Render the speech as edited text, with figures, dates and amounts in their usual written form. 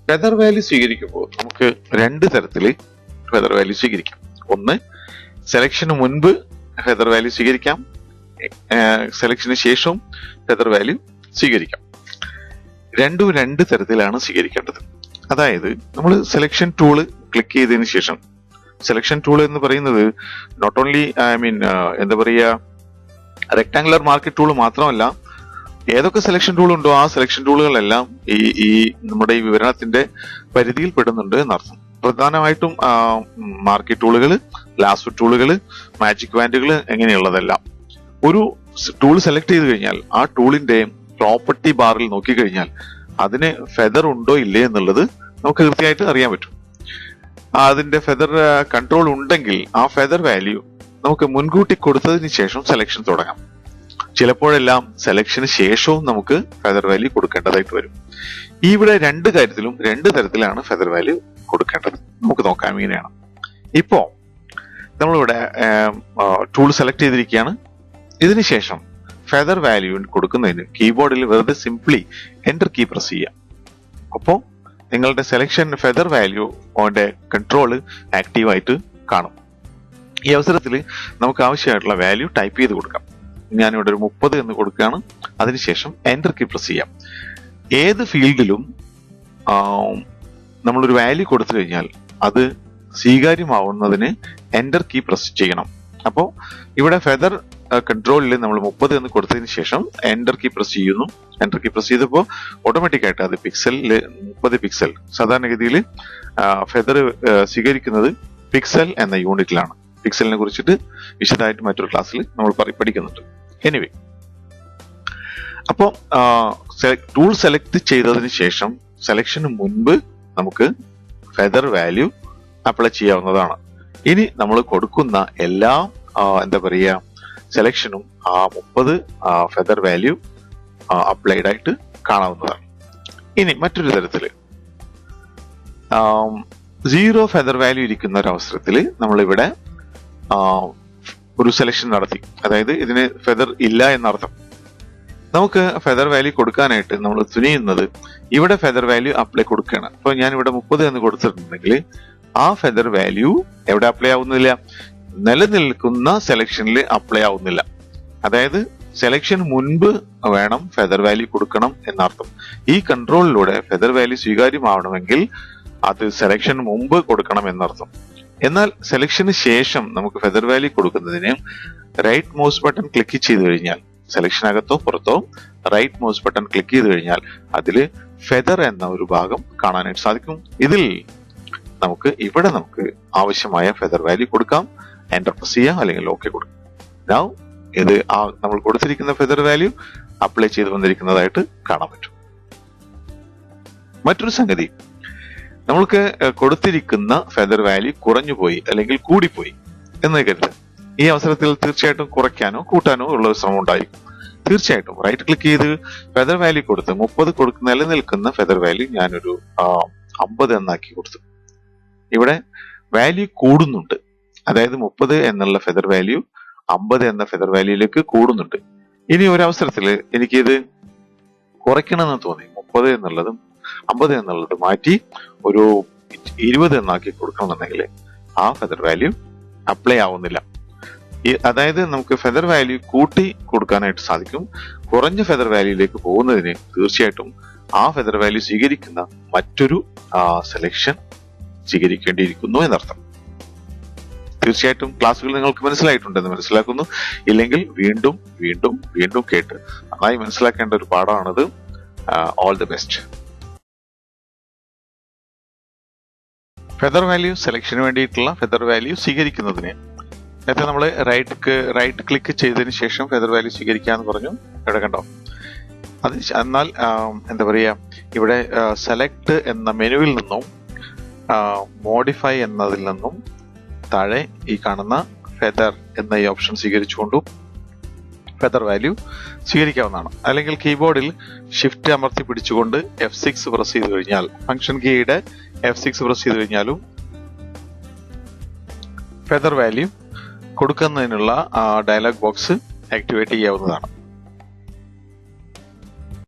Feather value സ്വീകരിക്കുമ്പോൾ നമുക്ക് രണ്ട് തരത്തിൽ ഫെദർ വാല്യൂ സ്വീകരിക്കാം. ഒന്ന്, സെലക്ഷന് മുൻപ് ഫെദർ വാല്യൂ സ്വീകരിക്കാം, സെലക്ഷന് ശേഷവും ഫെദർ വാല്യൂ സ്വീകരിക്കാം. രണ്ടും രണ്ട് തരത്തിലാണ് സ്വീകരിക്കേണ്ടത്. അതായത് നമ്മൾ സെലക്ഷൻ ടൂള് ക്ലിക്ക് ചെയ്തതിന് ശേഷം, സെലക്ഷൻ ടൂൾ എന്ന് പറയുന്നത് നോട്ട് ഓൺലി എന്താ പറയുക, റെക്ടാങ്കുലർ മാർക്കറ്റ് ടൂൾ മാത്രമല്ല, ഏതൊക്കെ സെലക്ഷൻ ടൂൾ ഉണ്ടോ ആ സെലക്ഷൻ ടൂളുകളെല്ലാം ഈ നമ്മുടെ ഈ വിവരണത്തിന്റെ പരിധിയിൽ പെടുന്നുണ്ട് എന്നർത്ഥം. പ്രധാനമായിട്ടും മാർക്കറ്റ് ടൂളുകൾ, ലാസോ ടൂളുകൾ, മാജിക് ബാൻഡുകൾ, എങ്ങനെയുള്ളതെല്ലാം. ഒരു ടൂൾ സെലക്ട് ചെയ്ത് കഴിഞ്ഞാൽ ആ ടൂളിന്റെ പ്രോപ്പർട്ടി ബാറിൽ നോക്കിക്കഴിഞ്ഞാൽ അതിന് ഫെദർ ഉണ്ടോ ഇല്ലേ എന്നുള്ളത് നമുക്ക് കൃത്യമായിട്ട് അറിയാൻ പറ്റും. അതിന്റെ ഫെദർ കൺട്രോൾ ഉണ്ടെങ്കിൽ ആ ഫെദർ വാല്യൂ നമുക്ക് മുൻകൂട്ടി കൊടുത്തതിന് ശേഷം സെലക്ഷൻ തുടങ്ങാം. ചിലപ്പോഴെല്ലാം സെലക്ഷന് ശേഷവും നമുക്ക് ഫെദർ വാല്യൂ കൊടുക്കേണ്ടതായിട്ട് വരും. ഇവിടെ രണ്ട് കാര്യത്തിലും രണ്ട് തരത്തിലാണ് ഫെദർ വാല്യൂ കൊടുക്കേണ്ടത്. നമുക്ക് നോക്കാം എങ്ങനെയാണ്. ഇപ്പോ നമ്മളിവിടെ ടൂൾ സെലക്ട് ചെയ്തിരിക്കുകയാണ്. ഇതിനുശേഷം ഫെദർ വാല്യൂ കൊടുക്കുന്നതിന് കീബോർഡിൽ വെറുതെ സിംപ്ലി എന്റർ കീ പ്രസ് ചെയ്യാം. അപ്പോൾ നിങ്ങളുടെ സെലക്ഷൻ ഫെദർ വാല്യൂ കൺട്രോൾ ആക്റ്റീവായിട്ട് കാണും. ഈ അവസരത്തിൽ നമുക്ക് ആവശ്യമായിട്ടുള്ള വാല്യൂ ടൈപ്പ് ചെയ്ത് കൊടുക്കാം. ഞാനിവിടെ ഒരു 30 എന്ന് കൊടുക്കുകയാണ്. അതിനുശേഷം എന്റർ കീ പ്രസ് ചെയ്യാം. ഏത് ഫീൽഡിലും നമ്മളൊരു വാല്യൂ കൊടുത്തു കഴിഞ്ഞാൽ അത് സ്വീകാര്യമാവുന്നതിന് എന്റർ കീ പ്രസ് ചെയ്യണം. അപ്പോൾ ഇവിടെ ഫെദർ കൺട്രോളിൽ നമ്മൾ 30 എന്ന് കൊടുത്തതിന് ശേഷം എന്റർ കീ പ്രസ് ചെയ്യുന്നു. എന്റർ കീ പ്രസ് ചെയ്തപ്പോൾ ഓട്ടോമാറ്റിക് ആയിട്ട് അത് പിക്സലിൽ 30 പിക്സൽ, സാധാരണഗതിയിൽ ഫെദർ സ്വീകരിക്കുന്നത് പിക്സൽ എന്ന യൂണിറ്റിലാണ്. പിക്സലിനെ കുറിച്ചിട്ട് വിശദമായിട്ട് മറ്റൊരു ക്ലാസ്സിൽ നമ്മൾ പഠിക്കുന്നുണ്ട്. എനിവേ, അപ്പോൾ ടൂൾ സെലക്ട് ചെയ്തതിന് ശേഷം സെലക്ഷന് മുൻപ് നമുക്ക് ഫെദർ വാല്യൂ അപ്ലൈ ചെയ്യാവുന്നതാണ്. ഇനി നമ്മൾ കൊടുക്കുന്ന എല്ലാ എന്താ പറയുക സെലക്ഷനും ആ 30 ഫെദർ വാല്യൂ അപ്ലൈഡ് ആയിട്ട് കാണാവുന്നതാണ്. ഇനി മറ്റൊരു തരത്തില് 0 ഫെദർ വാല്യൂ ഇരിക്കുന്ന ഒരു അവസരത്തിൽ നമ്മളിവിടെ ഒരു സെലക്ഷൻ നടത്തി, അതായത് ഇതിന് ഫെദർ ഇല്ല എന്നർത്ഥം. നമുക്ക് ഫെദർ വാല്യൂ കൊടുക്കാനായിട്ട് നമ്മൾ തുനിയുന്നത് ഇവിടെ ഫെദർ വാല്യൂ അപ്ലൈ കൊടുക്കുകയാണ്. അപ്പൊ ഞാൻ ഇവിടെ 30 എന്ന് കൊടുത്തിട്ടുണ്ടെങ്കിൽ ആ ഫെദർ വാല്യൂ എവിടെ അപ്ലൈ ആവുന്നില്ല, നിലനിൽക്കുന്ന സെലക്ഷനിൽ അപ്ലൈ ആവുന്നില്ല. അതായത് സെലക്ഷൻ മുൻപ് വേണം ഫെദർ വാല്യൂ കൊടുക്കണം എന്നർത്ഥം. ഈ കൺട്രോളിലൂടെ ഫെദർ വാല്യൂ സ്വീകാര്യമാവണമെങ്കിൽ അത് സെലക്ഷൻ മുമ്പ് കൊടുക്കണം എന്നർത്ഥം. എന്നാൽ സെലക്ഷന് ശേഷം നമുക്ക് ഫെദർ വാല്യൂ കൊടുക്കുന്നതിന് റൈറ്റ് മൗസ് ബട്ടൺ ക്ലിക്ക് ചെയ്ത് കഴിഞ്ഞാൽ, സെലക്ഷനകത്തോ പുറത്തോ റൈറ്റ് മൗസ് ബട്ടൺ ക്ലിക്ക് ചെയ്ത് കഴിഞ്ഞാൽ അതിൽ ഫെദർ എന്ന ഒരു ഭാഗം കാണാനായിട്ട് സാധിക്കും. ഇതിൽ നമുക്ക് ആവശ്യമായ ഫെദർ വാല്യൂ കൊടുക്കാം. എന്റർ പ്രസ് ചെയ്യാം, അല്ലെങ്കിൽ ഓക്കെ കൊടുക്കാം. നൗ ഇത് നമ്മൾ കൊടുത്തിരിക്കുന്ന ഫെദർ വാല്യൂ അപ്ലൈ ചെയ്ത് വന്നിരിക്കുന്നതായിട്ട് കാണാൻ പറ്റും. മറ്റൊരു സംഗതി, നമ്മൾക്ക് കൊടുത്തിരിക്കുന്ന ഫെദർ വാല്യൂ കുറഞ്ഞുപോയി അല്ലെങ്കിൽ കൂടിപ്പോയി എന്ന് കരുതുക. ഈ അവസരത്തിൽ തീർച്ചയായിട്ടും കുറയ്ക്കാനോ കൂട്ടാനോ ഉള്ള ഒരു ശ്രമം ഉണ്ടായിരിക്കും. തീർച്ചയായിട്ടും റൈറ്റ് ക്ലിക്ക് ചെയ്ത് ഫെദർ വാല്യൂ കൊടുത്ത് 30 നിലനിൽക്കുന്ന ഫെദർ വാല്യൂ ഞാനൊരു 50 എന്നാക്കി കൊടുത്തു. ഇവിടെ വാല്യൂ കൂടുന്നുണ്ട്, അതായത് 30 എന്നുള്ള ഫെദർ വാല്യൂ 50 എന്ന ഫെദർ വാല്യൂയിലേക്ക് കൂടുന്നുണ്ട്. ഇനി ഒരു അവസരത്തിൽ എനിക്കിത് കുറയ്ക്കണമെന്ന് തോന്നി, 30 എന്നുള്ളതും 50 എന്നുള്ളത് മാറ്റി ഒരു 20 എന്നാക്കി കൊടുക്കണമെന്നുണ്ടെങ്കിൽ ആ ഫെദർ വാല്യൂ അപ്ലൈ ആവുന്നില്ല. അതായത് നമുക്ക് ഫെദർ വാല്യൂ കൂട്ടി കൊടുക്കാനായിട്ട് സാധിക്കും. കുറഞ്ഞ ഫെദർ വാല്യൂയിലേക്ക് പോകുന്നതിന് തീർച്ചയായിട്ടും ആ ഫെദർ വാല്യൂ സ്വീകരിക്കുന്ന മറ്റൊരു സെലക്ഷൻ സ്വീകരിക്കേണ്ടിയിരിക്കുന്നു എന്നർത്ഥം. തീർച്ചയായിട്ടും ക്ലാസ്സുകൾ നിങ്ങൾക്ക് മനസ്സിലായിട്ടുണ്ടെന്ന് മനസ്സിലാക്കുന്നു. ഇല്ലെങ്കിൽ വീണ്ടും വീണ്ടും വീണ്ടും കേട്ട് നന്നായി മനസ്സിലാക്കേണ്ട ഒരു പാഠമാണത്. All the best. Feather value സെലക്ഷന് വേണ്ടിയിട്ടുള്ള ഫെദർ വാല്യൂ സ്വീകരിക്കുന്നതിന് നേരത്തെ നമ്മൾ റൈറ്റ് ക്ലിക്ക് ചെയ്തതിന് ശേഷം ഫെദർ വാല്യൂ സ്വീകരിക്കാന്ന് പറഞ്ഞു. ഇവിടെ കണ്ടോ, എന്നാൽ എന്താ പറയുക, ഇവിടെ സെലക്ട് എന്ന മെനുവിൽ നിന്നും മോഡിഫൈ എന്നതിൽ നിന്നും താഴെ ഈ കാണുന്ന ഫെദർ എന്ന ഈ ഓപ്ഷൻ സ്വീകരിച്ചുകൊണ്ടും ഫെദർ വാല്യൂ സ്വീകരിക്കാവുന്നതാണ്. അല്ലെങ്കിൽ കീബോർഡിൽ ഷിഫ്റ്റ് അമർത്തി പിടിച്ചുകൊണ്ട് F6 പ്രസ് ചെയ്ത് കഴിഞ്ഞാൽ, ഫംഗ്ഷൻ കീയുടെ F6 പ്രസ് ചെയ്ത് കഴിഞ്ഞാലും ഫെദർ വാല്യൂ കൊടുക്കുന്നതിനുള്ള ഡയലോഗ് ബോക്സ് ആക്ടിവേറ്റ് ചെയ്യാവുന്നതാണ്.